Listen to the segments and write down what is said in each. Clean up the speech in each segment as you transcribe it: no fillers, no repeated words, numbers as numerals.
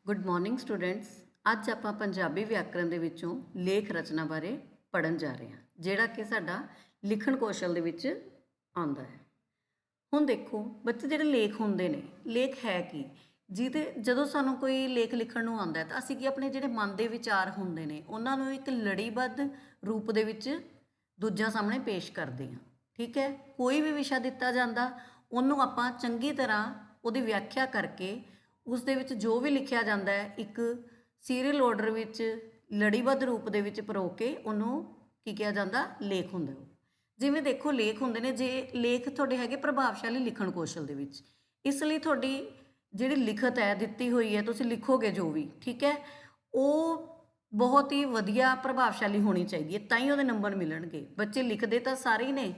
Good morning students. ਅੱਜ ਆਪਾਂ ਪੰਜਾਬੀ ਵਿਆਕਰਣ ਦੇ ਵਿੱਚੋਂ ਲੇਖ ਰਚਨਾ ਬਾਰੇ ਪੜਨ ਜਾ ਰਹੇ ਹਾਂ, ਜਿਹੜਾ ਕਿ ਸਾਡਾ ਲਿਖਣ ਕੌਸ਼ਲ ਦੇ ਵਿੱਚ ਆਉਂਦਾ ਹੈ। ਹੁਣ ਦੇਖੋ ਬੱਚੇ, ਜਿਹੜੇ ਲੇਖ ਹੁੰਦੇ ਨੇ, ਲੇਖ ਹੈ ਕੀ? ਜਿਹਦੇ ਜਦੋਂ ਸਾਨੂੰ ਕੋਈ ਲੇਖ ਲਿਖਣ ਨੂੰ ਆਉਂਦਾ ਤਾਂ ਅਸੀਂ ਕੀ ਆਪਣੇ ਜਿਹੜੇ ਮਨ ਦੇ ਵਿਚਾਰ ਹੁੰਦੇ ਨੇ ਉਹਨਾਂ ਨੂੰ ਇੱਕ ਲੜੀਬੱਧ ਰੂਪ ਦੇ ਵਿੱਚ ਦੂਜਿਆਂ ਸਾਹਮਣੇ ਪੇਸ਼ ਕਰਦੇ ਹਾਂ। ਠੀਕ ਹੈ, ਕੋਈ ਵੀ ਵਿਸ਼ਾ ਦਿੱਤਾ ਜਾਂਦਾ ਉਹਨੂੰ ਆਪਾਂ ਚੰਗੀ ਤਰ੍ਹਾਂ ਉਹਦੀ ਵਿਆਖਿਆ ਕਰਕੇ ਉਸ ਦੇ ਵਿੱਚ ਜੋ ਵੀ ਲਿਖਿਆ ਜਾਂਦਾ ਹੈ ਇੱਕ ਸੀਰੀਅਲ ਆਰਡਰ ਵਿੱਚ ਲੜੀਬੱਧ ਰੂਪ ਦੇ ਵਿੱਚ ਪਰੋ ਕੇ ਉਹਨੂੰ ਕੀ ਕਿਹਾ ਜਾਂਦਾ? ਲੇਖ ਹੁੰਦਾ। ਜਿਵੇਂ ਦੇਖੋ ਲੇਖ ਹੁੰਦੇ ਨੇ, ਜੇ ਲੇਖ ਤੁਹਾਡੇ ਹੈਗੇ ਪ੍ਰਭਾਵਸ਼ਾਲੀ ਲਿਖਣ ਕੌਸ਼ਲ ਦੇ ਵਿੱਚ, ਇਸ ਲਈ ਤੁਹਾਡੀ ਜਿਹੜੀ ਲਿਖਤ ਹੈ ਦਿੱਤੀ ਹੋਈ ਹੈ, ਤੁਸੀਂ ਲਿਖੋਗੇ ਜੋ ਵੀ, ਠੀਕ ਹੈ, ਉਹ ਬਹੁਤ ਹੀ ਵਧੀਆ ਪ੍ਰਭਾਵਸ਼ਾਲੀ ਹੋਣੀ ਚਾਹੀਦੀ ਹੈ, ਤਾਂ ਹੀ ਉਹਦੇ ਨੰਬਰ ਮਿਲਣਗੇ। ਬੱਚੇ ਲਿਖਦੇ ਤਾਂ ਸਾਰੇ ਹੀ ਨੇ,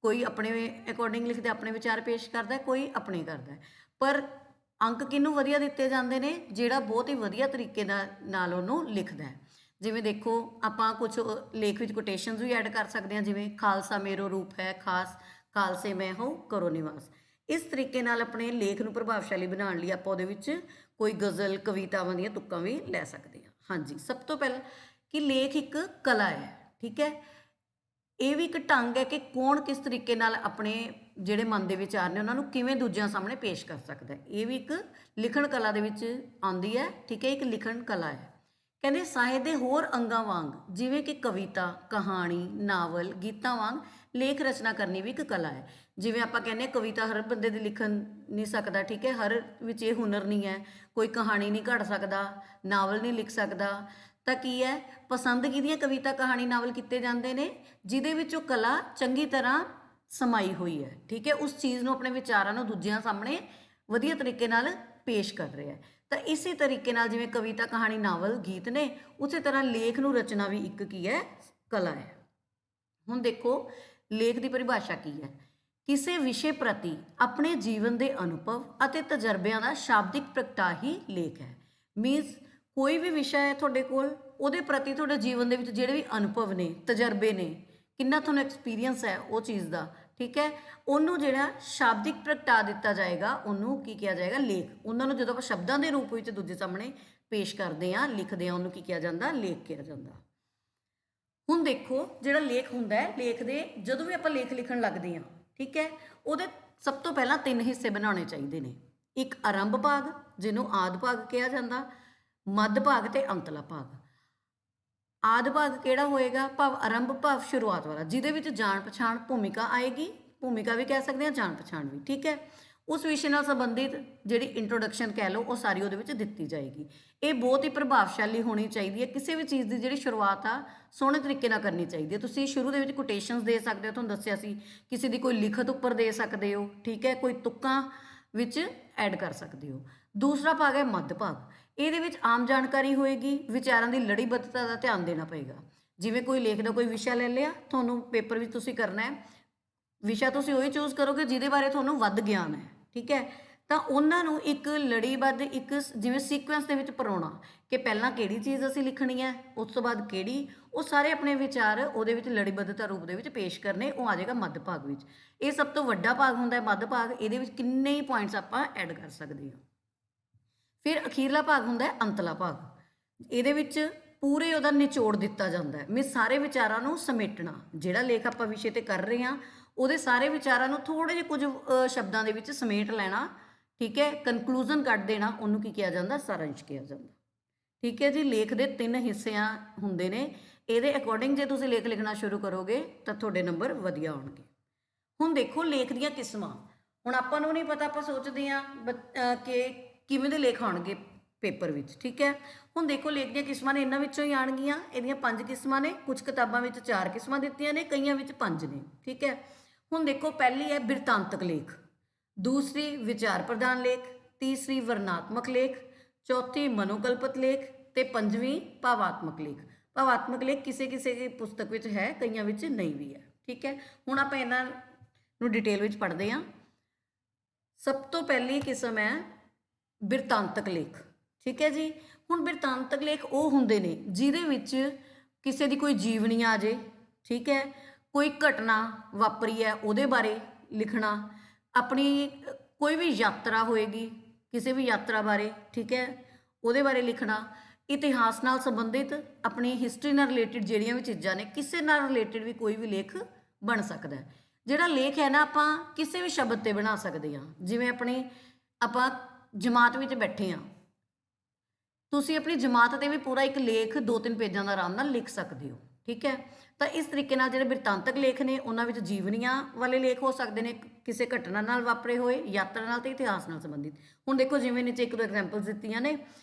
ਕੋਈ ਆਪਣੇ ਅਕੋਰਡਿੰਗ ਲਿਖਦੇ, ਆਪਣੇ ਵਿਚਾਰ ਪੇਸ਼ ਕਰਦਾ, ਕੋਈ ਆਪਣੇ ਕਰਦਾ, ਪਰ ਅੰਕ ਕਿਹਨੂੰ ਵਧੀਆ ਦਿੱਤੇ ਜਾਂਦੇ ਨੇ? ਜਿਹੜਾ ਬਹੁਤ ਹੀ ਵਧੀਆ ਤਰੀਕੇ ਨਾਲ ਉਹਨੂੰ ਲਿਖਦਾ ਹੈ। ਜਿਵੇਂ ਦੇਖੋ ਆਪਾਂ ਕੁਝ ਲੇਖ ਵਿੱਚ ਕੋਟੇਸ਼ਨਸ ਵੀ ਐਡ ਕਰ ਸਕਦੇ ਹਾਂ, ਜਿਵੇਂ ਖਾਲਸਾ ਮੇਰੋ ਰੂਪ ਹੈ ਖਾਸ, ਖਾਲਸੇ ਮੈਂ ਹੋ ਕਰੋ ਨਿਵਾਸ। ਇਸ ਤਰੀਕੇ ਨਾਲ ਆਪਣੇ ਲੇਖ ਨੂੰ ਪ੍ਰਭਾਵਸ਼ਾਲੀ ਬਣਾਉਣ ਲਈ ਆਪਾਂ ਉਹਦੇ ਵਿੱਚ ਕੋਈ ਗਜ਼ਲ, ਕਵਿਤਾਵਾਂ ਦੀਆਂ ਤੁਕਾਂ ਵੀ ਲੈ ਸਕਦੇ ਹਾਂ। ਹਾਂਜੀ, ਸਭ ਤੋਂ ਪਹਿਲਾਂ ਕਿ ਲੇਖ ਇੱਕ ਕਲਾ ਹੈ। ਠੀਕ ਹੈ, ਇਹ ਵੀ ਇੱਕ ਢੰਗ ਹੈ ਕਿ ਕੌਣ ਕਿਸ ਤਰੀਕੇ ਨਾਲ ਆਪਣੇ ਜਿਹੜੇ ਮਨ ਦੇ ਵਿਚਾਰ ਨੇ ਉਹਨਾਂ ਨੂੰ ਕਿਵੇਂ ਦੂਜਿਆਂ ਸਾਹਮਣੇ ਪੇਸ਼ ਕਰ ਸਕਦਾ ਹੈ। ਇਹ ਵੀ ਇੱਕ ਲਿਖਣ ਕਲਾ ਦੇ ਵਿੱਚ ਆਉਂਦੀ ਹੈ। ਠੀਕ ਹੈ, ਇੱਕ ਲਿਖਣ ਕਲਾ ਹੈ। ਕਹਿੰਦੇ ਸਾਹਿਤ ਦੇ ਹੋਰ ਅੰਗਾਂ ਵਾਂਗ ਜਿਵੇਂ ਕਿ ਕਵਿਤਾ, ਕਹਾਣੀ, ਨਾਵਲ, ਗੀਤਾਂ ਵਾਂਗ ਲੇਖ ਰਚਨਾ ਕਰਨੀ ਵੀ ਇੱਕ ਕਲਾ ਹੈ। ਜਿਵੇਂ ਆਪਾਂ ਕਹਿੰਦੇ ਹਾਂ ਕਵਿਤਾ ਹਰ ਬੰਦੇ ਦੇ ਲਿਖਣ ਨਹੀਂ ਸਕਦਾ, ਠੀਕ ਹੈ, ਹਰ ਵਿੱਚ ਇਹ ਹੁਨਰ ਨਹੀਂ ਹੈ, ਕੋਈ ਕਹਾਣੀ ਨਹੀਂ ਘੜ ਸਕਦਾ, ਨਾਵਲ ਨਹੀਂ ਲਿਖ ਸਕਦਾ, ਤਾਂ ਕੀ ਹੈ, ਪਸੰਦ ਕਿਹਦੀਆਂ ਕਵਿਤਾ, ਕਹਾਣੀ, ਨਾਵਲ ਕੀਤੇ ਜਾਂਦੇ ਨੇ ਜਿਹਦੇ ਵਿੱਚ ਉਹ ਕਲਾ ਚੰਗੀ ਤਰ੍ਹਾਂ ਸਮਾਈ ਹੋਈ ਹੈ। ਠੀਕ ਹੈ, ਉਸ ਚੀਜ਼ ਨੂੰ, ਆਪਣੇ ਵਿਚਾਰਾਂ ਨੂੰ ਦੂਜਿਆਂ ਸਾਹਮਣੇ ਵਧੀਆ ਤਰੀਕੇ ਨਾਲ ਪੇਸ਼ ਕਰ ਰਿਹਾ ਹੈ। ਤਾਂ ਇਸੇ ਤਰੀਕੇ ਨਾਲ ਜਿਵੇਂ ਕਵਿਤਾ, ਕਹਾਣੀ, ਨਾਵਲ, ਗੀਤ ਨੇ, ਉਸੇ ਤਰ੍ਹਾਂ ਲੇਖ ਨੂੰ ਰਚਨਾ ਵੀ ਇੱਕ ਕੀ ਹੈ? ਕਲਾ ਹੈ। ਹੁਣ ਦੇਖੋ ਲੇਖ ਦੀ ਪਰਿਭਾਸ਼ਾ ਕੀ ਹੈ? ਕਿਸੇ ਵਿਸ਼ੇ ਪ੍ਰਤੀ ਆਪਣੇ ਜੀਵਨ ਦੇ ਅਨੁਭਵ ਅਤੇ ਤਜਰਬਿਆਂ ਦਾ ਸ਼ਾਬਦਿਕ ਪ੍ਰਗਟਾ ਹੀ ਲੇਖ ਹੈ। ਮੀਨਸ ਕੋਈ ਵੀ ਵਿਸ਼ਾ ਹੈ ਤੁਹਾਡੇ ਕੋਲ, ਉਹਦੇ ਪ੍ਰਤੀ ਤੁਹਾਡੇ ਜੀਵਨ ਦੇ ਵਿੱਚ ਜਿਹੜੇ ਵੀ ਅਨੁਭਵ ਨੇ, ਤਜਰਬੇ ਨੇ, ਕਿੰਨਾ ਤੁਹਾਨੂੰ ਐਕਸਪੀਰੀਅੰਸ ਹੈ ਉਹ ਚੀਜ਼ ਦਾ, ਠੀਕ ਹੈ, ਉਹਨੂੰ ਜਿਹੜਾ ਸ਼ਾਬਦਿਕ ਪ੍ਰਗਟਾ ਦਿੱਤਾ ਜਾਏਗਾ ਉਹਨੂੰ ਕੀ ਕਿਹਾ ਜਾਏਗਾ? ਲੇਖ। ਉਹਨਾਂ ਨੂੰ ਜਦੋਂ ਆਪਾਂ ਸ਼ਬਦਾਂ ਦੇ ਰੂਪ ਵਿੱਚ ਦੂਜੇ ਸਾਹਮਣੇ ਪੇਸ਼ ਕਰਦੇ ਹਾਂ, ਲਿਖਦੇ ਹਾਂ, ਉਹਨੂੰ ਕੀ ਕਿਹਾ ਜਾਂਦਾ? ਲੇਖ ਕਿਹਾ ਜਾਂਦਾ। ਹੁਣ ਦੇਖੋ ਜਿਹੜਾ ਲੇਖ ਹੁੰਦਾ ਹੈ, ਲੇਖ ਦੇ ਜਦੋਂ ਵੀ ਆਪਾਂ ਲੇਖ ਲਿਖਣ ਲੱਗਦੇ ਹਾਂ, ਠੀਕ ਹੈ, ਉਹਦੇ ਸਭ ਤੋਂ ਪਹਿਲਾਂ 3 ਹਿੱਸੇ ਬਣਾਉਣੇ ਚਾਹੀਦੇ ਨੇ। ਇੱਕ ਆਰੰਭ ਭਾਗ ਜਿਹਨੂੰ ਆਦਿ ਭਾਗ ਕਿਹਾ ਜਾਂਦਾ, ਮੱਧ ਭਾਗ ਤੇ ਅੰਤਲਾ ਭਾਗ। ਆਦਿ ਭਾਗ ਕਿਹੜਾ ਹੋਏਗਾ? ਭਾਵ ਆਰੰਭ, ਭਾਵ ਸ਼ੁਰੂਆਤ ਵਾਲਾ, ਜਿਹਦੇ ਵਿੱਚ ਜਾਣ ਪਛਾਣ, ਭੂਮਿਕਾ ਆਏਗੀ, ਭੂਮਿਕਾ ਵੀ ਕਹਿ ਸਕਦੇ ਹਾਂ, ਜਾਣ ਪਛਾਣ ਵੀ, ਠੀਕ ਹੈ, ਉਸ ਵਿਸ਼ੇ ਨਾਲ ਸੰਬੰਧਿਤ ਜਿਹੜੀ ਇੰਟਰੋਡਕਸ਼ਨ ਕਹਿ ਲਓ ਉਹ ਸਾਰੀ ਉਹਦੇ ਵਿੱਚ ਦਿੱਤੀ ਜਾਏਗੀ। ਇਹ ਬਹੁਤ ਹੀ ਪ੍ਰਭਾਵਸ਼ਾਲੀ ਹੋਣੀ ਚਾਹੀਦੀ ਹੈ। ਕਿਸੇ ਵੀ ਚੀਜ਼ ਦੀ ਜਿਹੜੀ ਸ਼ੁਰੂਆਤ ਆ ਸੋਹਣੇ ਤਰੀਕੇ ਨਾਲ ਕਰਨੀ ਚਾਹੀਦੀ ਹੈ। ਤੁਸੀਂ ਸ਼ੁਰੂ ਦੇ ਵਿੱਚ ਕੋਟੇਸ਼ਨਸ ਦੇ ਸਕਦੇ ਹੋ, ਤੁਹਾਨੂੰ ਦੱਸਿਆ ਸੀ, ਕਿਸੇ ਦੀ ਕੋਈ ਲਿਖਤ ਉੱਪਰ ਦੇ ਸਕਦੇ ਹੋ, ਠੀਕ ਹੈ, ਕੋਈ ਤੁਕਾਂ ਵਿੱਚ ਐਡ ਕਰ ਸਕਦੇ ਹੋ। ਦੂਸਰਾ ਭਾਗ ਹੈ ਮੱਧ ਭਾਗ। ਇਹਦੇ ਵਿੱਚ ਆਮ ਜਾਣਕਾਰੀ ਹੋਏਗੀ, ਵਿਚਾਰਾਂ ਦੀ ਲੜੀਬੱਧਤਾ ਦਾ ਧਿਆਨ ਦੇਣਾ ਪਏਗਾ। ਜਿਵੇਂ ਕੋਈ ਲੇਖ ਦਾ ਕੋਈ ਵਿਸ਼ਾ ਲੈ ਲਿਆ, ਤੁਹਾਨੂੰ ਪੇਪਰ ਵਿੱਚ ਤੁਸੀਂ ਕਰਨਾ ਹੈ, ਵਿਸ਼ਾ ਤੁਸੀਂ ਉਹੀ ਚੂਜ਼ ਕਰੋਗੇ ਜਿਹਦੇ ਬਾਰੇ ਤੁਹਾਨੂੰ ਵੱਧ ਗਿਆਨ ਹੈ, ਠੀਕ ਹੈ, ਤਾਂ ਉਹਨਾਂ ਨੂੰ ਇੱਕ ਲੜੀਬੱਧ, ਇੱਕ ਜਿਵੇਂ ਸੀਕੁਐਂਸ ਦੇ ਵਿੱਚ ਪਰੋਣਾ ਕਿ ਪਹਿਲਾਂ ਕਿਹੜੀ ਚੀਜ਼ ਅਸੀਂ ਲਿਖਣੀ ਹੈ, ਉਸ ਤੋਂ ਬਾਅਦ ਕਿਹੜੀ, ਉਹ ਸਾਰੇ ਆਪਣੇ ਵਿਚਾਰ ਉਹਦੇ ਵਿੱਚ ਲੜੀਬੱਧਤਾ ਰੂਪ ਦੇ ਵਿੱਚ ਪੇਸ਼ ਕਰਨੇ, ਉਹ ਆ ਜਾਏਗਾ ਮੱਧ ਭਾਗ ਵਿੱਚ। ਇਹ ਸਭ ਤੋਂ ਵੱਡਾ ਭਾਗ ਹੁੰਦਾ ਹੈ ਮੱਧ ਭਾਗ, ਇਹਦੇ ਵਿੱਚ ਕਿੰਨੇ ਹੀ ਪੁਆਇੰਟਸ ਆਪਾਂ ਐਡ ਕਰ ਸਕਦੇ ਹਾਂ। ਫਿਰ ਅਖੀਰਲਾ ਭਾਗ ਹੁੰਦਾ ਹੈ ਅੰਤਲਾ ਭਾਗ। ਇਹਦੇ ਵਿੱਚ ਪੂਰੇ ਉਹਦਾ ਨਿਚੋੜ ਦਿੱਤਾ ਜਾਂਦਾ ਹੈ, ਮੀਨਸ ਸਾਰੇ ਵਿਚਾਰਾਂ ਨੂੰ ਸਮੇਟਣਾ। ਜਿਹੜਾ ਲੇਖ ਆਪਾਂ ਵਿਸ਼ੇ ਤੇ ਕਰ ਰਹੇ ਹਾਂ ਉਹਦੇ ਸਾਰੇ ਵਿਚਾਰਾਂ ਨੂੰ ਥੋੜ੍ਹੇ ਜਿਹੇ ਕੁਝ ਸ਼ਬਦਾਂ ਦੇ ਵਿੱਚ ਸਮੇਟ ਲੈਣਾ, ਠੀਕ ਹੈ, ਕਨਕਲੂਜ਼ਨ ਕੱਢ ਦੇਣਾ, ਉਹਨੂੰ ਕੀ ਕਿਹਾ ਜਾਂਦਾ? ਸਾਰਾਂਸ਼ ਕਿਹਾ ਜਾਂਦਾ। ਠੀਕ ਹੈ ਜੀ, ਲੇਖ ਦੇ 3 ਹਿੱਸਿਆਂ ਹੁੰਦੇ ਨੇ। ਇਹਦੇ ਅਕੋਰਡਿੰਗ ਜੇ ਤੁਸੀਂ ਲੇਖ ਲਿਖਣਾ ਸ਼ੁਰੂ ਕਰੋਗੇ ਤਾਂ ਤੁਹਾਡੇ ਨੰਬਰ ਵਧੀਆ ਆਉਣਗੇ। ਹੁਣ ਦੇਖੋ ਲੇਖ ਦੀਆਂ ਕਿਸਮਾਂ। ਹੁਣ ਆਪਾਂ ਨੂੰ ਨਹੀਂ ਪਤਾ, ਆਪਾਂ ਸੋਚਦੇ ਹਾਂ ਕਿ ਕਿਵੇਂ ਦੇ ਲੇਖ ਆਉਣਗੇ ਪੇਪਰ ਵਿੱਚ, ਠੀਕ ਹੈ। ਹੁਣ ਦੇਖੋ ਲੇਖ ਦੀਆਂ ਕਿਸਮਾਂ ਨੇ, ਇਹਨਾਂ ਵਿੱਚੋਂ ਹੀ ਆਉਣਗੀਆਂ। ਇਹਦੀਆਂ 5 ਕਿਸਮਾਂ ਨੇ, ਕੁਝ ਕਿਤਾਬਾਂ ਵਿੱਚ 4 ਕਿਸਮਾਂ ਦਿੱਤੀਆਂ ਨੇ, ਕਈਆਂ ਵਿੱਚ 5 ਨੇ, ਠੀਕ ਹੈ। ਹੁਣ ਦੇਖੋ ਪਹਿਲੀ ਹੈ ਬਿਰਤਾਂਤਕ ਲੇਖ, ਦੂਸਰੀ ਵਿਚਾਰ ਪ੍ਰਧਾਨ ਲੇਖ, ਤੀਸਰੀ ਵਰਣਾਤਮਕ ਲੇਖ, ਚੌਥੀ ਮਨੋਕਲਪਤ ਲੇਖ ਤੇ ਪੰਜਵੀਂ ਭਾਵਾਤਮਕ ਲੇਖ। ਭਾਵਾਤਮਕ ਲੇਖ ਕਿਸੇ ਕਿਸੇ ਪੁਸਤਕ ਵਿੱਚ ਹੈ, ਕਈਆਂ ਵਿੱਚ ਨਹੀਂ ਵੀ ਹੈ, ਠੀਕ ਹੈ। ਹੁਣ ਆਪਾਂ ਇਹਨਾਂ ਨੂੰ ਡਿਟੇਲ ਵਿੱਚ ਪੜ੍ਹਦੇ ਹਾਂ। ਸਭ ਤੋਂ ਪਹਿਲੀ ਕਿਸਮ ਹੈ ਬਿਰਤਾਂਤਕ ਲੇਖ, ਠੀਕ ਹੈ ਜੀ। ਹੁਣ ਬਿਰਤਾਂਤਕ ਲੇਖ ਉਹ ਹੁੰਦੇ ਨੇ ਜਿਹਦੇ ਵਿੱਚ ਕਿਸੇ ਦੀ ਕੋਈ ਜੀਵਨੀ ਆ ਜੇ, ਠੀਕ ਹੈ, ਕੋਈ ਘਟਨਾ ਵਾਪਰੀ ਹੈ ਉਹਦੇ ਬਾਰੇ ਲਿਖਣਾ, ਆਪਣੀ ਕੋਈ ਵੀ ਯਾਤਰਾ ਹੋਏਗੀ ਕਿਸੇ ਵੀ ਯਾਤਰਾ ਬਾਰੇ, ਠੀਕ ਹੈ, ਉਹਦੇ ਬਾਰੇ ਲਿਖਣਾ। ਇਤਿਹਾਸ ਨਾਲ ਸੰਬੰਧਿਤ ਆਪਣੀ ਹਿਸਟਰੀ ਨਾਲ ਰਿਲੇਟਡ ਜਿਹੜੀਆਂ ਵੀ ਚੀਜ਼ਾਂ ਨੇ, ਕਿਸੇ ਨਾਲ ਰਿਲੇਟਡ ਵੀ ਕੋਈ ਵੀ ਲੇਖ ਬਣ ਸਕਦਾ ਹੈ। ਜਿਹੜਾ ਲੇਖ ਹੈ ਨਾ, ਆਪਾਂ ਕਿਸੇ ਵੀ ਸ਼ਬਦ ਤੇ ਬਣਾ ਸਕਦੇ ਹਾਂ। ਜਿਵੇਂ ਆਪਣੀ ਆਪਾਂ ਜਮਾਤ ਵਿੱਚ ਬੈਠੇ ਹਾਂ, ਤੁਸੀਂ ਆਪਣੀ ਜਮਾਤ ਤੇ ਵੀ ਪੂਰਾ ਇੱਕ ਲੇਖ 2-3 ਪੇਜਾਂ ਦਾ ਆਰਾਮ ਨਾਲ ਲਿਖ ਸਕਦੇ ਹੋ, ਠੀਕ ਹੈ। ਤਾਂ ਇਸ ਤਰੀਕੇ ਨਾਲ ਜਿਹੜੇ ਬਿਰਤਾਂਤਕ ਲੇਖ ਨੇ ਉਹਨਾਂ ਵਿੱਚ ਜੀਵਨੀਆਂ ਵਾਲੇ ਲੇਖ ਹੋ ਸਕਦੇ ਨੇ, ਕਿਸੇ ਘਟਨਾ ਨਾਲ ਵਾਪਰੇ ਹੋਏ, ਯਾਤਰਾ ਨਾਲ ਤੇ ਇਤਿਹਾਸ ਨਾਲ ਸੰਬੰਧਿਤ। ਹੁਣ ਦੇਖੋ, ਜਿਵੇਂ ਨੀਚੇ 1-2 ਐਗਜ਼ਾਮਪਲਸ ਦਿੱਤੀਆਂ ਨੇ,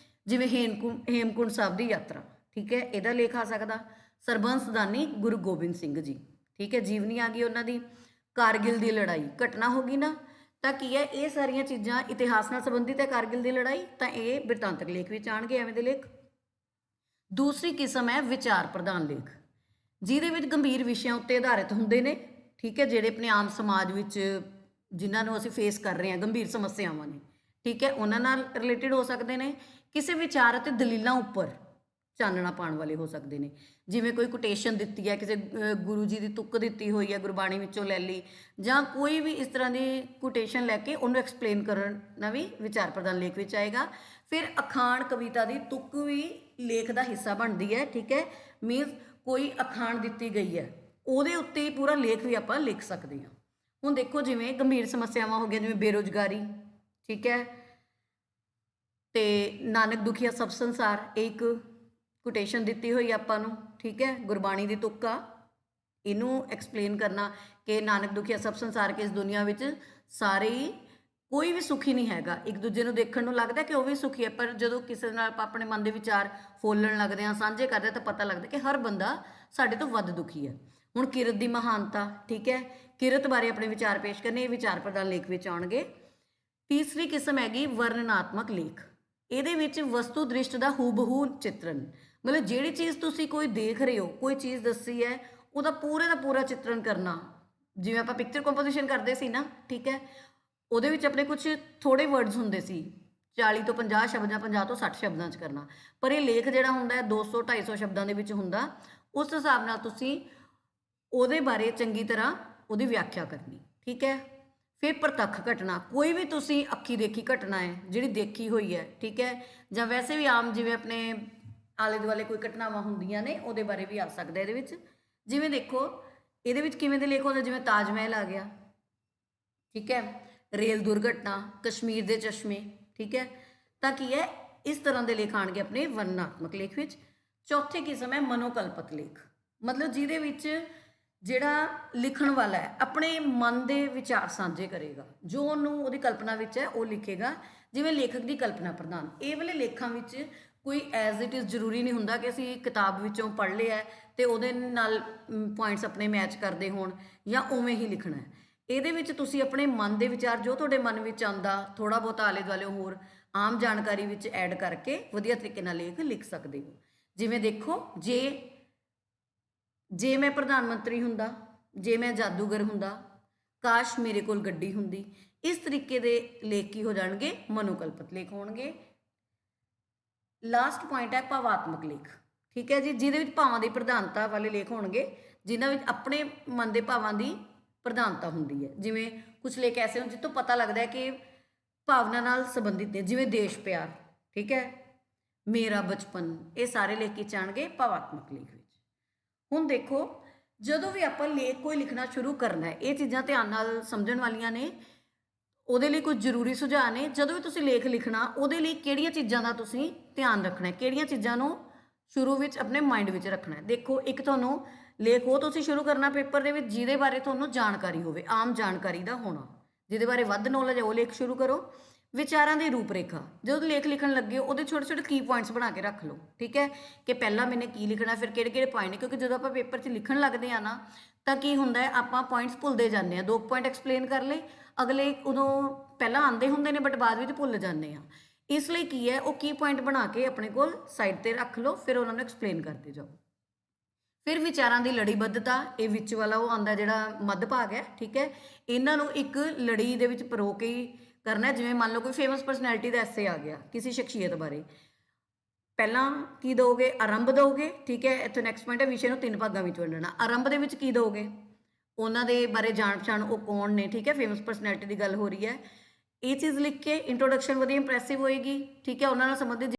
ਜਿਵੇਂ ਹੇਮਕੁੰਟ ਸਾਹਿਬ ਦੀ ਯਾਤਰਾ, ਠੀਕ ਹੈ, ਇਹਦਾ ਲੇਖ ਆ ਸਕਦਾ। ਸਰਬੰਸ ਦਾਨੀ ਗੁਰੂ ਗੋਬਿੰਦ ਸਿੰਘ ਜੀ, ਠੀਕ ਹੈ, ਜੀਵਨੀ ਆ ਗਈ ਉਹਨਾਂ ਦੀ। ਕਾਰਗਿਲ ਦੀ ਲੜਾਈ ਘਟਨਾ ਹੋ ਗਈ ਨਾ, ਤਾਂ ਕੀ ਹੈ, ਇਹ ਸਾਰੀਆਂ ਚੀਜ਼ਾਂ ਇਤਿਹਾਸ ਨਾਲ ਸੰਬੰਧਿਤ ਹੈ। ਕਾਰਗਿਲ ਦੀ ਲੜਾਈ, ਤਾਂ ਇਹ ਬਿਰਤਾਂਤਕ ਲੇਖ ਵਿੱਚ ਆਉਣਗੇ ਐਵੇਂ ਦੇ ਲੇਖ। ਦੂਸਰੀ ਕਿਸਮ ਹੈ ਵਿਚਾਰ ਪ੍ਰਧਾਨ ਲੇਖ, ਜਿਹਦੇ ਵਿੱਚ ਗੰਭੀਰ ਵਿਸ਼ਿਆਂ ਉੱਤੇ ਆਧਾਰਿਤ ਹੁੰਦੇ ਨੇ, ਠੀਕ ਹੈ, ਜਿਹੜੇ ਆਪਣੇ ਆਮ ਸਮਾਜ ਵਿੱਚ ਜਿਨ੍ਹਾਂ ਨੂੰ ਅਸੀਂ ਫੇਸ ਕਰ ਰਹੇ ਹਾਂ, ਗੰਭੀਰ ਸਮੱਸਿਆਵਾਂ ਨੇ, ਠੀਕ ਹੈ, ਉਹਨਾਂ ਨਾਲ ਰਿਲੇਟਡ ਹੋ ਸਕਦੇ ਨੇ। ਕਿਸੇ ਵਿਚਾਰ ਅਤੇ ਦਲੀਲਾਂ ਉੱਪਰ ਚਾਨਣਾ ਪਾਉਣ ਵਾਲੇ ਹੋ ਸਕਦੇ ਨੇ। ਜਿਵੇਂ ਕੋਈ ਕੋਟੇਸ਼ਨ ਦਿੱਤੀ ਹੈ, ਕਿਸੇ ਗੁਰੂ ਜੀ ਦੀ ਤੁੱਕ ਦਿੱਤੀ ਹੋਈ ਹੈ, ਗੁਰਬਾਣੀ ਵਿੱਚੋਂ ਲੈ ਲਈ, ਜਾਂ ਕੋਈ ਵੀ ਇਸ ਤਰ੍ਹਾਂ ਦੀ ਕੋਟੇਸ਼ਨ ਲੈ ਕੇ ਉਹਨੂੰ ਐਕਸਪਲੇਨ ਕਰਨਾ ਵੀ ਵਿਚਾਰ ਪ੍ਰਧਾਨ ਲੇਖ ਵਿੱਚ ਆਏਗਾ। ਫਿਰ ਅਖਾਣ ਕਵਿਤਾ ਦੀ ਤੁੱਕ ਵੀ ਲੇਖ ਦਾ ਹਿੱਸਾ ਬਣਦੀ ਹੈ, ਠੀਕ ਹੈ। ਮੀਨਸ ਕੋਈ ਅਖਾਣ ਦਿੱਤੀ ਗਈ ਹੈ, ਉਹਦੇ ਉੱਤੇ ਹੀ ਪੂਰਾ ਲੇਖ ਵੀ ਆਪਾਂ ਲਿਖ ਸਕਦੇ ਹਾਂ। ਹੁਣ ਦੇਖੋ, ਜਿਵੇਂ ਗੰਭੀਰ ਸਮੱਸਿਆਵਾਂ ਹੋ ਗਈਆਂ, ਜਿਵੇਂ ਬੇਰੁਜ਼ਗਾਰੀ, ਠੀਕ ਹੈ, ਤੇ ਨਾਨਕ ਦੁਖੀਆ ਸਭ ਸੰਸਾਰ, ਇਹ ਇੱਕ ਕੋਟੇਸ਼ਨ ਦਿੱਤੀ ਹੋਈ ਆਪਾਂ ਨੂੰ, ਠੀਕ ਹੈ, ਗੁਰਬਾਣੀ ਦੀ ਤੁੱਕ ਆ। ਇਹਨੂੰ ਐਕਸਪਲੇਨ ਕਰਨਾ ਕਿ ਨਾਨਕ ਦੁਖੀਆ ਸਭ ਸੰਸਾਰ, ਕਿ ਇਸ ਦੁਨੀਆ ਵਿੱਚ ਸਾਰੇ ਹੀ ਕੋਈ ਵੀ ਸੁਖੀ ਨਹੀਂ ਹੈਗਾ। ਇੱਕ ਦੂਜੇ ਨੂੰ ਦੇਖਣ ਨੂੰ ਲੱਗਦਾ ਕਿ ਉਹ ਵੀ ਸੁਖੀ ਹੈ, ਪਰ ਜਦੋਂ ਕਿਸੇ ਨਾਲ ਆਪਾਂ ਆਪਣੇ ਮਨ ਦੇ ਵਿਚਾਰ ਫੋਲਣ ਲੱਗਦੇ ਹਾਂ, ਸਾਂਝੇ ਕਰਦੇ ਹਾਂ, ਤਾਂ ਪਤਾ ਲੱਗਦਾ ਕਿ ਹਰ ਬੰਦਾ ਸਾਡੇ ਤੋਂ ਵੱਧ ਦੁਖੀ ਹੈ। ਹੁਣ ਕਿਰਤ ਦੀ ਮਹਾਨਤਾ, ਠੀਕ ਹੈ, ਕਿਰਤ ਬਾਰੇ ਆਪਣੇ ਵਿਚਾਰ ਪੇਸ਼ ਕਰਨੇ, ਇਹ ਵਿਚਾਰ ਪ੍ਰਧਾਨ ਲੇਖ ਵਿੱਚ ਆਉਣਗੇ। ਤੀਸਰੀ ਕਿਸਮ ਹੈਗੀ ਵਰਣਨਾਤਮਕ ਲੇਖ। ਇਹਦੇ ਵਿੱਚ ਵਸਤੂ ਦ੍ਰਿਸ਼ਟ ਦਾ ਹੂਬਹੂ ਚਿੱਤਰਨ, ਮਤਲਬ ਜਿਹੜੀ ਚੀਜ਼ ਤੁਸੀਂ ਕੋਈ ਦੇਖ ਰਹੇ ਹੋ, ਕੋਈ ਚੀਜ਼ ਦੱਸੀ ਹੈ, ਉਹਦਾ ਪੂਰੇ ਦਾ ਪੂਰਾ ਚਿੱਤਰਨ ਕਰਨਾ। ਜਿਵੇਂ ਆਪਾਂ ਪਿਕਚਰ ਕੰਪੋਜੀਸ਼ਨ ਕਰਦੇ ਸੀ ਨਾ, ਠੀਕ ਹੈ, ਉਹਦੇ ਵਿੱਚ ਆਪਣੇ ਕੁਝ ਥੋੜੇ ਵਰਡਸ ਹੁੰਦੇ ਸੀ, 40 ਤੋਂ 50 ਸ਼ਬਦ ਜਾਂ 50 ਤੋਂ 60 ਸ਼ਬਦਾਂ 'ਚ ਕਰਨਾ। ਪਰ ਇਹ ਲੇਖ ਜਿਹੜਾ ਹੁੰਦਾ ਹੈ 200-250 ਸ਼ਬਦਾਂ ਦੇ ਵਿੱਚ ਹੁੰਦਾ। ਉਸ ਹਿਸਾਬ ਨਾਲ ਤੁਸੀਂ ਉਹਦੇ ਬਾਰੇ ਚੰਗੀ ਤਰ੍ਹਾਂ ਉਹਦੀ ਵਿਆਖਿਆ ਕਰਨੀ, ਠੀਕ ਹੈ। ਫਿਰ ਪ੍ਰਤੱਖ ਘਟਨਾ, ਕੋਈ ਵੀ ਤੁਸੀਂ ਅੱਖੀ ਦੇਖੀ ਘਟਨਾ ਹੈ, ਜਿਹੜੀ ਦੇਖੀ ਹੋਈ ਹੈ, ਠੀਕ ਹੈ, ਜਾਂ ਵੈਸੇ ਵੀ ਆਮ ਜਿਵੇਂ ਆਪਣੇ ਆਲੇ ਦੁਆਲੇ ਕੋਈ ਘਟਨਾਵਾਂ ਹੁੰਦੀਆਂ ਨੇ, ਉਹਦੇ ਬਾਰੇ ਵੀ ਆ ਸਕਦਾ ਇਹਦੇ ਵਿੱਚ। ਜਿਵੇਂ ਦੇਖੋ, ਇਹਦੇ ਵਿੱਚ ਕਿਵੇਂ ਦੇ ਲੇਖ ਹੁੰਦੇ, ਜਿਵੇਂ ਤਾਜ ਮਹਿਲ ਆ ਗਿਆ, ਠੀਕ ਹੈ, ਰੇਲ ਦੁਰਘਟਨਾ, ਕਸ਼ਮੀਰ ਦੇ ਚਸ਼ਮੇ, ਠੀਕ ਹੈ। ਤਾਂ ਕੀ ਹੈ, ਇਸ ਤਰ੍ਹਾਂ ਦੇ ਲੇਖ ਆਉਣਗੇ ਆਪਣੇ ਵਰਣਨਾਤਮਕ ਲੇਖ ਵਿੱਚ। ਚੌਥੀ ਕਿਸਮ ਹੈ ਮਨੋਕਲਪਤ ਲੇਖ, ਮਤਲਬ ਜਿਹਦੇ ਵਿੱਚ ਜਿਹੜਾ ਲਿਖਣ ਵਾਲਾ ਹੈ ਆਪਣੇ ਮਨ ਦੇ ਵਿਚਾਰ ਸਾਂਝੇ ਕਰੇਗਾ, ਜੋ ਉਹਨੂੰ ਉਹਦੀ ਕਲਪਨਾ ਵਿੱਚ ਹੈ ਉਹ ਲਿਖੇਗਾ। ਜਿਵੇਂ ਲੇਖਕ ਦੀ ਕਲਪਨਾ ਪ੍ਰਧਾਨ, ਇਹ ਵਾਲੇ ਲੇਖਾਂ ਵਿੱਚ ਕੋਈ ਐਜ਼ ਇਟ ਇਜ਼ ਜ਼ਰੂਰੀ ਨਹੀਂ ਹੁੰਦਾ ਕਿ ਅਸੀਂ ਕਿਤਾਬ ਵਿੱਚੋਂ ਪੜ੍ਹ ਲਿਆ ਤੇ ਉਹਦੇ ਨਾਲ ਪੁਆਇੰਟਸ ਆਪਣੇ ਮੈਚ ਕਰਦੇ ਹੋਣ ਜਾਂ ਉਵੇਂ ਹੀ ਲਿਖਣਾ ਹੈ। ਇਹਦੇ ਵਿੱਚ ਤੁਸੀਂ ਆਪਣੇ ਮਨ ਦੇ ਵਿਚਾਰ, ਜੋ ਤੁਹਾਡੇ ਮਨ ਵਿੱਚ ਆਉਂਦਾ, ਥੋੜ੍ਹਾ ਬਹੁਤਾ ਆਲੇ ਦੁਆਲੇ ਹੋਰ ਆਮ ਜਾਣਕਾਰੀ ਵਿੱਚ ਐਡ ਕਰਕੇ ਵਧੀਆ ਤਰੀਕੇ ਨਾਲ ਲੇਖ ਲਿਖ ਸਕਦੇ ਹੋ। ਜਿਵੇਂ ਦੇਖੋ, ਜੇ ਮੈਂ ਪ੍ਰਧਾਨ ਮੰਤਰੀ ਹੁੰਦਾ, ਜੇ ਮੈਂ ਜਾਦੂਗਰ ਹੁੰਦਾ, ਕਾਸ਼ ਮੇਰੇ ਕੋਲ ਗੱਡੀ ਹੁੰਦੀ, ਇਸ ਤਰੀਕੇ ਦੇ ਲੇਖ ਕੀ ਹੋ ਜਾਣਗੇ, ਮਨੋਕਲਪਤ ਲੇਖ ਹੋਣਗੇ। ਲਾਸਟ ਪੁਆਇੰਟ ਹੈ ਭਾਵਾਤਮਕ ਲੇਖ, ਠੀਕ ਹੈ ਜੀ, ਜਿਹਦੇ ਵਿੱਚ ਭਾਵਾਂ ਦੀ ਪ੍ਰਧਾਨਤਾ ਵਾਲੇ ਲੇਖ ਹੋਣਗੇ, ਜਿਨ੍ਹਾਂ ਵਿੱਚ ਆਪਣੇ ਮਨ ਦੇ ਭਾਵਾਂ ਦੀ ਪ੍ਰਧਾਨਤਾ ਹੁੰਦੀ ਹੈ। ਜਿਵੇਂ ਕੁਝ ਲੇਖ ਐਸੇ ਹੋਣ ਜਿੱਥੋਂ ਪਤਾ ਲੱਗਦਾ ਹੈ ਕਿ ਭਾਵਨਾ ਨਾਲ ਸੰਬੰਧਿਤ ਨੇ, ਜਿਵੇਂ ਦੇਸ਼ ਪਿਆਰ, ਠੀਕ ਹੈ, ਮੇਰਾ ਬਚਪਨ, ਇਹ ਸਾਰੇ ਲੇਖ ਕੀ ਆਉਣਗੇ, ਭਾਵਾਤਮਕ ਲੇਖ ਵਿੱਚ। ਹੁਣ ਦੇਖੋ, ਜਦੋਂ ਵੀ ਆਪਾਂ ਲੇਖ ਕੋਈ ਲਿਖਣਾ ਸ਼ੁਰੂ ਕਰਨਾ ਹੈ, ਇਹ ਚੀਜ਼ਾਂ ਧਿਆਨ ਨਾਲ ਸਮਝਣ ਵਾਲੀਆਂ ਨੇ। ਉਹਦੇ ਲਈ ਕੁਝ ਜ਼ਰੂਰੀ ਸੁਝਾਅ ਨੇ। ਜਦੋਂ ਵੀ ਤੁਸੀਂ ਲੇਖ ਲਿਖਣਾ, ਉਹਦੇ ਲਈ ਕਿਹੜੀਆਂ ਚੀਜ਼ਾਂ ਦਾ ਤੁਸੀਂ ਧਿਆਨ ਰੱਖਣਾ ਹੈ, ਕਿਹੜੀਆਂ ਚੀਜ਼ਾਂ ਨੂੰ ਸ਼ੁਰੂ ਵਿੱਚ ਆਪਣੇ ਮਾਈਂਡ ਵਿੱਚ ਰੱਖਣਾ ਹੈ। ਦੇਖੋ, ਇੱਕ ਤੁਹਾਨੂੰ ਲੇਖ ਉਹ ਤੁਸੀਂ ਸ਼ੁਰੂ ਕਰਨਾ ਪੇਪਰ ਦੇ ਵਿੱਚ ਜਿਹਦੇ ਬਾਰੇ ਤੁਹਾਨੂੰ ਜਾਣਕਾਰੀ ਹੋਵੇ, ਆਮ ਜਾਣਕਾਰੀ ਦਾ ਹੋਣਾ, ਜਿਹਦੇ ਬਾਰੇ ਵੱਧ ਨੌਲੇਜ ਹੈ, ਉਹ ਲੇਖ ਸ਼ੁਰੂ ਕਰੋ। ਵਿਚਾਰਾਂ ਦੀ ਰੂਪਰੇਖਾ, ਜਦੋਂ ਲੇਖ ਲਿਖਣ ਲੱਗੇ ਉਹਦੇ ਛੋਟੇ ਛੋਟੇ ਕੀ ਪੁਆਇੰਟਸ ਬਣਾ ਕੇ ਰੱਖ ਲਓ, ਠੀਕ ਹੈ, ਕਿ ਪਹਿਲਾਂ ਮੈਨੇ ਕੀ ਲਿਖਣਾ, ਫਿਰ ਕਿਹੜੇ ਕਿਹੜੇ ਪੁਆਇੰਟ ਨੇ, ਕਿਉਂਕਿ ਜਦੋਂ ਆਪਾਂ ਪੇਪਰ 'ਚ ਲਿਖਣ ਲੱਗਦੇ ਆ ਨਾ, ਤਾਂ ਕੀ ਹੁੰਦਾ ਹੈ, ਆਪਾਂ ਪੁਆਇੰਟਸ ਭੁੱਲਦੇ ਜਾਂਦੇ ਹਾਂ। 2 ਪੁਆਇੰਟ ਐਕਸਪਲੇਨ ਕਰ ਲਏ, ਅਗਲੇ ਉਦੋਂ ਪਹਿਲਾਂ ਆਉਂਦੇ ਹੁੰਦੇ ਨੇ ਬਟ ਬਾਅਦ ਵਿੱਚ ਭੁੱਲ ਜਾਂਦੇ ਆ। ਇਸ ਲਈ ਕੀ ਹੈ, ਉਹ ਕੀ ਪੁਆਇੰਟ ਬਣਾ ਕੇ ਆਪਣੇ ਕੋਲ ਸਾਈਡ 'ਤੇ ਰੱਖ ਲਓ, ਫਿਰ ਉਹਨਾਂ ਨੂੰ ਐਕਸਪਲੇਨ ਕਰਦੇ ਜਾਓ। ਫਿਰ ਵਿਚਾਰਾਂ ਦੀ ਲੜੀਬੱਧਤਾ, ਇਹ ਵਿੱਚ ਵਾਲਾ ਉਹ ਆਉਂਦਾ ਜਿਹੜਾ ਮੱਧ ਭਾਗ ਹੈ, ਠੀਕ ਹੈ, ਇਹਨਾਂ ਨੂੰ ਇੱਕ ਲੜੀ ਦੇ ਵਿੱਚ ਪਰੋ ਕੇ ਕਰਨਾ। ਜਿਵੇਂ ਮੰਨ ਲਓ ਕੋਈ ਫੇਮਸ ਪਰਸਨੈਲਿਟੀ ਦਾ ਐਸੇ ਆ ਗਿਆ ਕਿਸੇ ਸ਼ਖਸੀਅਤ ਬਾਰੇ, ਪਹਿਲਾਂ ਕੀ ਦੋਗੇ, ਆਰੰਭ ਦੋਗੇ, ਠੀਕ ਹੈ। ਇੱਥੇ ਨੈਕਸਟ ਪੁਆਇੰਟ ਹੈ ਵਿਸ਼ੇ ਨੂੰ 3 ਭਾਗਾਂ ਵਿੱਚ ਵੰਡਣਾ। ਆਰੰਭ ਦੇ ਵਿੱਚ ਕੀ ਦੋਗੇ, ਉਹਨਾਂ ਦੇ ਬਾਰੇ ਜਾਣ ਪਛਾਣ, ਉਹ ਕੌਣ ਨੇ, ਠੀਕ ਹੈ, ਫੇਮਸ ਪਰਸਨੈਲਿਟੀ ਦੀ ਗੱਲ ਹੋ ਰਹੀ ਹੈ। ਇਹ ਚੀਜ਼ ਲਿਖ ਕੇ ਇੰਟਰੋਡਕਸ਼ਨ ਵਧੀਆ ਇੰਪ੍ਰੈਸਿਵ ਹੋਏਗੀ, ਠੀਕ ਹੈ, ਉਹਨਾਂ ਨਾਲ ਸੰਬੰਧਿਤ